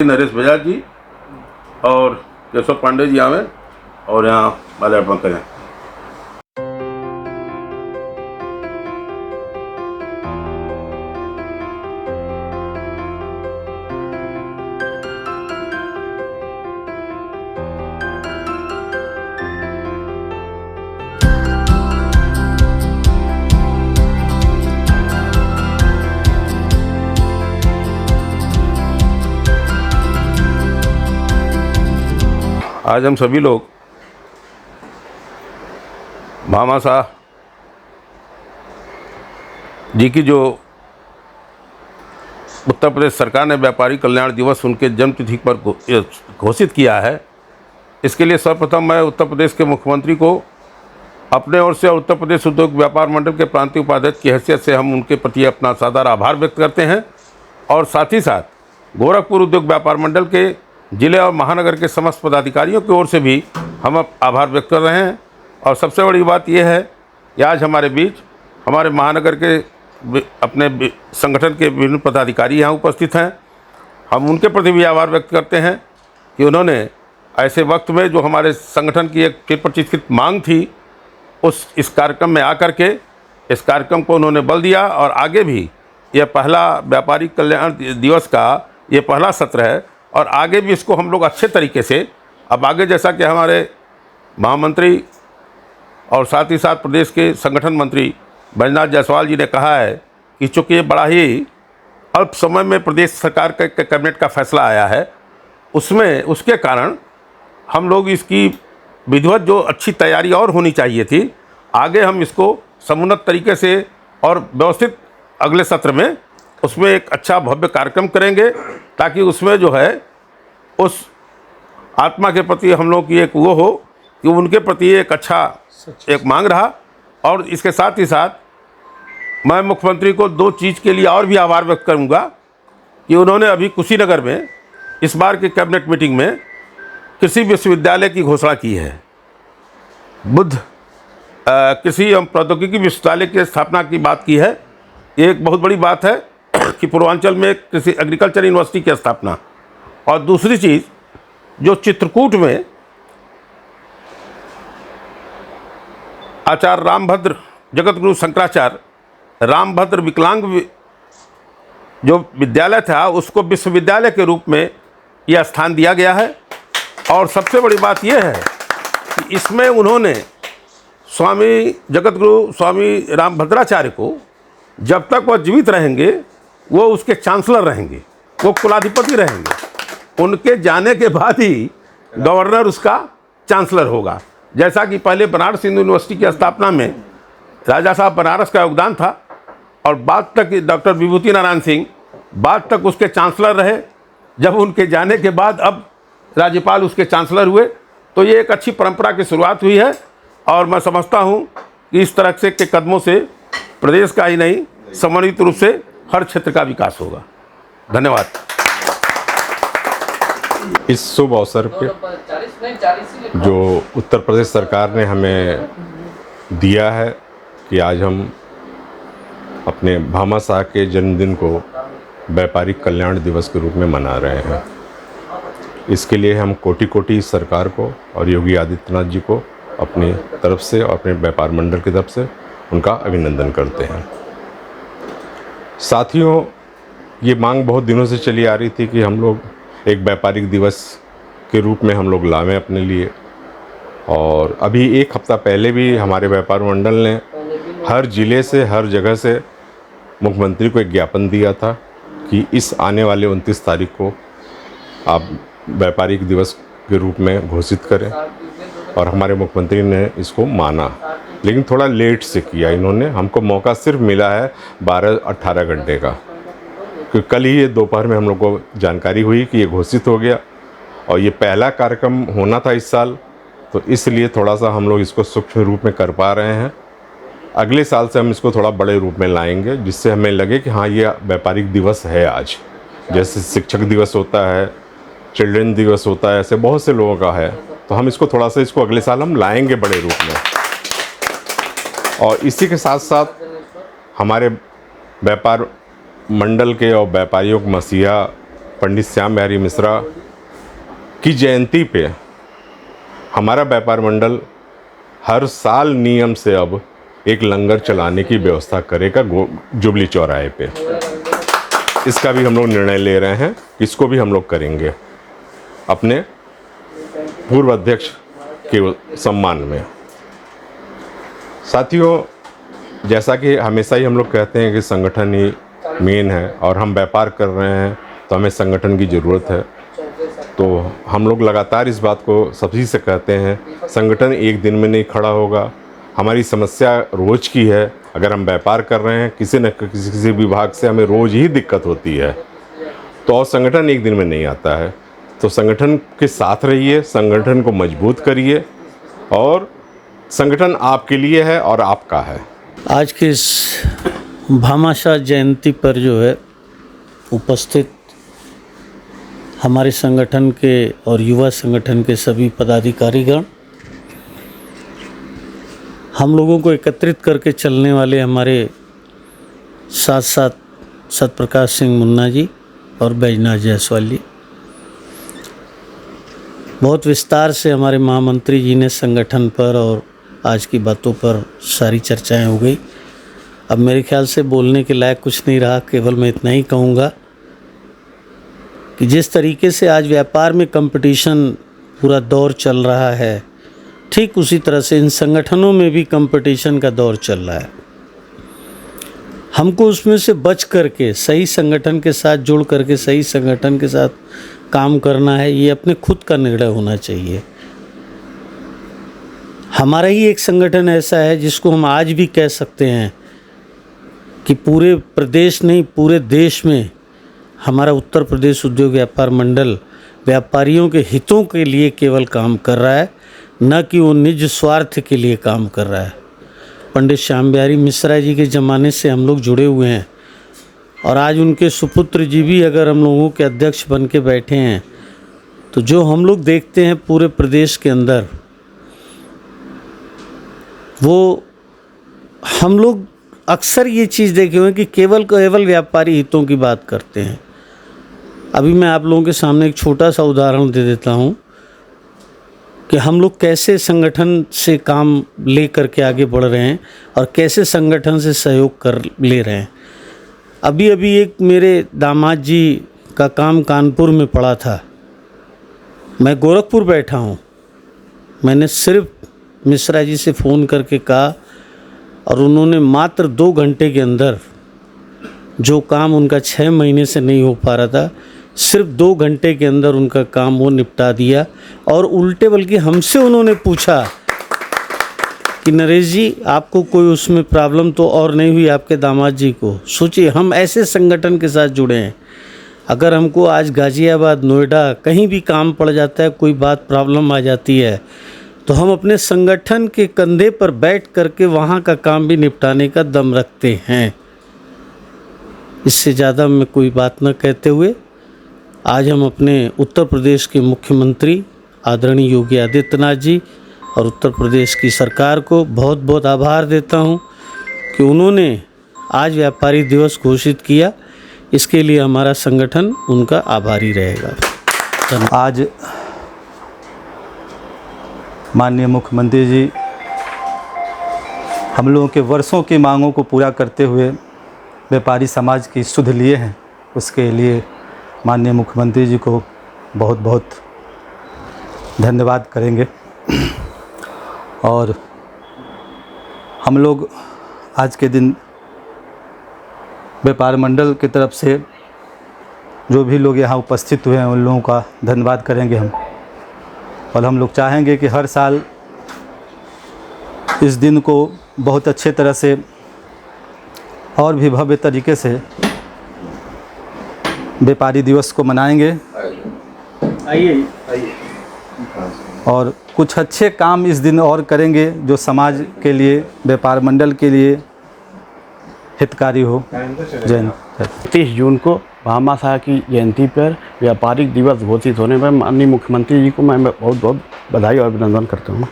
नरेश बजाज जी और केशव पांडे जी आवे और यहाँ माल्यार्पण करें। आज हम सभी लोग भामाशाह जी की जो उत्तर प्रदेश सरकार ने व्यापारी कल्याण दिवस उनके जन्मतिथि पर घोषित किया है, इसके लिए सर्वप्रथम मैं उत्तर प्रदेश के मुख्यमंत्री को अपने ओर से और उत्तर प्रदेश उद्योग व्यापार मंडल के प्रांतीय उपाध्यक्ष की हैसियत से हम उनके प्रति अपना सादर आभार व्यक्त करते हैं और साथ ही साथ गोरखपुर उद्योग व्यापार मंडल के जिले और महानगर के समस्त पदाधिकारियों की ओर से भी हम आभार व्यक्त कर रहे हैं। और सबसे बड़ी बात यह है कि आज हमारे बीच हमारे महानगर के अपने संगठन के विभिन्न पदाधिकारी यहाँ उपस्थित हैं। हम उनके प्रति भी आभार व्यक्त करते हैं कि उन्होंने ऐसे वक्त में जो हमारे संगठन की एक चिरप्रतीक्षित मांग थी इस कार्यक्रम में आकर के इस कार्यक्रम को उन्होंने बल दिया और आगे भी यह पहला व्यापारी कल्याण दिवस का ये पहला सत्र है और आगे भी इसको हम लोग अच्छे तरीके से अब आगे जैसा कि हमारे महामंत्री और साथ ही साथ प्रदेश के संगठन मंत्री बैजनाथ जायसवाल जी ने कहा है कि चूँकि ये बड़ा ही अल्प समय में प्रदेश सरकार के कैबिनेट का फैसला आया है उसके कारण हम लोग इसकी विधिवत जो अच्छी तैयारी और होनी चाहिए थी, आगे हम इसको समुन्नत तरीके से और व्यवस्थित अगले सत्र में उसमें एक अच्छा भव्य कार्यक्रम करेंगे ताकि उसमें जो है उस आत्मा के प्रति हम लोग की एक वो हो कि उनके प्रति एक अच्छा एक मांग रहा। और इसके साथ ही साथ मैं मुख्यमंत्री को दो चीज़ के लिए और भी आभार व्यक्त करूंगा कि उन्होंने अभी कुशीनगर में इस बार की कैबिनेट मीटिंग में कृषि विश्वविद्यालय की घोषणा की है। बुद्ध कृषि एवं प्रौद्योगिकी विश्वविद्यालय की स्थापना की बात की है। ये एक बहुत बड़ी बात है कि पूर्वांचल में कृषि एग्रीकल्चर यूनिवर्सिटी की स्थापना। और दूसरी चीज़ जो चित्रकूट में आचार्य रामभद्र जगतगुरु शंकराचार्य रामभद्र विकलांग जो विद्यालय था उसको विश्वविद्यालय के रूप में यह स्थान दिया गया है। और सबसे बड़ी बात यह है कि इसमें उन्होंने स्वामी जगतगुरु स्वामी रामभद्राचार्य को जब तक वह जीवित रहेंगे वो उसके चांसलर रहेंगे, वो कुलाधिपति रहेंगे। उनके जाने के बाद ही गवर्नर उसका चांसलर होगा। जैसा कि पहले बनारस हिंदू यूनिवर्सिटी की स्थापना में राजा साहब बनारस का योगदान था और बाद तक डॉक्टर विभूति नारायण सिंह बाद तक उसके चांसलर रहे। जब उनके जाने के बाद अब राज्यपाल उसके चांसलर हुए, तो ये एक अच्छी परंपरा की शुरुआत हुई है। और मैं समझता हूँ कि इस तरह से के कदमों से प्रदेश का ही नहीं समन्वित रूप से हर क्षेत्र का विकास होगा। धन्यवाद। इस शुभ अवसर पे जो उत्तर प्रदेश सरकार ने हमें दिया है कि आज हम अपने भामाशाह के जन्मदिन को व्यापारी कल्याण दिवस के रूप में मना रहे हैं, इसके लिए हम कोटि कोटि सरकार को और योगी आदित्यनाथ जी को अपनी तरफ से और अपने व्यापार मंडल की तरफ से उनका अभिनंदन करते हैं। साथियों, ये मांग बहुत दिनों से चली आ रही थी कि हम लोग एक व्यापारिक दिवस के रूप में हम लोग लावें अपने लिए। और अभी एक हफ्ता पहले भी हमारे व्यापार मंडल ने हर ज़िले से हर जगह से मुख्यमंत्री को एक ज्ञापन दिया था कि इस आने वाले 29 तारीख को आप व्यापारिक दिवस के रूप में घोषित करें। और हमारे मुख्यमंत्री ने इसको माना, लेकिन थोड़ा लेट से किया इन्होंने। हमको मौका सिर्फ मिला है 12-18 घंटे का, क्योंकि कल ही ये दोपहर में हम लोग को जानकारी हुई कि ये घोषित हो गया और ये पहला कार्यक्रम होना था इस साल, तो इसलिए थोड़ा सा हम लोग इसको सूक्ष्म रूप में कर पा रहे हैं। अगले साल से हम इसको थोड़ा बड़े रूप में लाएंगे, जिससे हमें लगे कि हाँ, ये व्यापारिक दिवस है आज। जैसे शिक्षक दिवस होता है, चिल्ड्रन दिवस होता है, ऐसे बहुत से लोगों का है, तो हम इसको थोड़ा सा इसको अगले साल हम लाएंगे बड़े रूप में। और इसी के साथ साथ हमारे व्यापार मंडल के और व्यापारियों को मसीहा पंडित श्याम बिहारी मिश्रा की जयंती पे हमारा व्यापार मंडल हर साल नियम से अब एक लंगर चलाने की व्यवस्था करेगा जुबली चौराहे पे। इसका भी हम लोग निर्णय ले रहे हैं, इसको भी हम लोग करेंगे अपने पूर्व अध्यक्ष के सम्मान में। साथियों, जैसा कि हमेशा ही हम लोग कहते हैं कि संगठन ही मेन है और हम व्यापार कर रहे हैं तो हमें संगठन की ज़रूरत है। तो हम लोग लगातार इस बात को सभी से कहते हैं, संगठन एक दिन में नहीं खड़ा होगा। हमारी समस्या रोज़ की है। अगर हम व्यापार कर रहे हैं किसी न किसी विभाग से हमें रोज़ ही दिक्कत होती है, तो और संगठन एक दिन में नहीं आता है। तो संगठन के साथ रहिए, संगठन को मजबूत करिए और संगठन आपके लिए है और आपका है। आज के इस भामाशाह जयंती पर जो है उपस्थित हमारे संगठन के और युवा संगठन के सभी पदाधिकारीगण, हम लोगों को एकत्रित करके चलने वाले हमारे साथ साथ सतप्रकाश सिंह मुन्ना जी और बैजनाथ जायसवाल जी, बहुत विस्तार से हमारे महामंत्री जी ने संगठन पर और आज की बातों पर सारी चर्चाएं हो गई। अब मेरे ख्याल से बोलने के लायक कुछ नहीं रहा। केवल मैं इतना ही कहूँगा कि जिस तरीके से आज व्यापार में कंपटीशन पूरा दौर चल रहा है, ठीक उसी तरह से इन संगठनों में भी कंपटीशन का दौर चल रहा है। हमको उसमें से बच करके सही संगठन के साथ जुड़ करके सही संगठन के साथ काम करना है। ये अपने खुद का निर्णय होना चाहिए। हमारा ही एक संगठन ऐसा है जिसको हम आज भी कह सकते हैं कि पूरे प्रदेश नहीं पूरे देश में हमारा उत्तर प्रदेश उद्योग व्यापार मंडल व्यापारियों के हितों के लिए केवल काम कर रहा है, न कि वो निज स्वार्थ के लिए काम कर रहा है। पंडित श्याम बिहारी मिश्रा जी के ज़माने से हम लोग जुड़े हुए हैं और आज उनके सुपुत्र जी भी अगर हम लोगों के अध्यक्ष बन के बैठे हैं, तो जो हम लोग देखते हैं पूरे प्रदेश के अंदर, वो हम लोग अक्सर ये चीज़ देखे हुए हैं कि केवल व्यापारी हितों की बात करते हैं। अभी मैं आप लोगों के सामने एक छोटा सा उदाहरण दे देता हूँ कि हम लोग कैसे संगठन से काम ले करके आगे बढ़ रहे हैं और कैसे संगठन से सहयोग कर ले रहे हैं। अभी एक मेरे दामाद जी का काम कानपुर में पड़ा था, मैं गोरखपुर बैठा हूँ। मैंने सिर्फ मिश्रा जी से फ़ोन करके कहा और उन्होंने मात्र 2 घंटे के अंदर जो काम उनका 6 महीने से नहीं हो पा रहा था, सिर्फ 2 घंटे के अंदर उनका काम वो निपटा दिया। और उल्टे बल्कि हमसे उन्होंने पूछा कि नरेश जी आपको कोई उसमें प्रॉब्लम तो और नहीं हुई आपके दामाद जी को। सोचिए, हम ऐसे संगठन के साथ जुड़े हैं। अगर हमको आज गाज़ियाबाद, नोएडा कहीं भी काम पड़ जाता है, कोई बात प्रॉब्लम आ जाती है, तो हम अपने संगठन के कंधे पर बैठ करके वहाँ का काम भी निपटाने का दम रखते हैं। इससे ज़्यादा मैं कोई बात न कहते हुए आज हम अपने उत्तर प्रदेश के मुख्यमंत्री आदरणीय योगी आदित्यनाथ जी और उत्तर प्रदेश की सरकार को बहुत बहुत आभार देता हूँ कि उन्होंने आज व्यापारी दिवस घोषित किया। इसके लिए हमारा संगठन उनका आभारी रहेगा। आज माननीय मुख्यमंत्री जी हम लोगों के वर्षों की मांगों को पूरा करते हुए व्यापारी समाज की सुध लिए हैं। उसके लिए माननीय मुख्यमंत्री जी को बहुत बहुत धन्यवाद करेंगे। और हम लोग आज के दिन व्यापार मंडल की तरफ से जो भी लोग यहाँ उपस्थित हुए हैं उन लोगों का धन्यवाद करेंगे हम। और हम लोग चाहेंगे कि हर साल इस दिन को बहुत अच्छे तरह से और भी भव्य तरीके से व्यापारी दिवस को मनाएंगे। आइए और कुछ अच्छे काम इस दिन और करेंगे जो समाज के लिए, व्यापार मंडल के लिए हितकारी हो। जय हिंद। 30 जून को भामाशाह की जयंती पर व्यापारिक दिवस घोषित होने पर माननीय मुख्यमंत्री जी को मैं बहुत बहुत बधाई और अभिनंदन करता हूँ।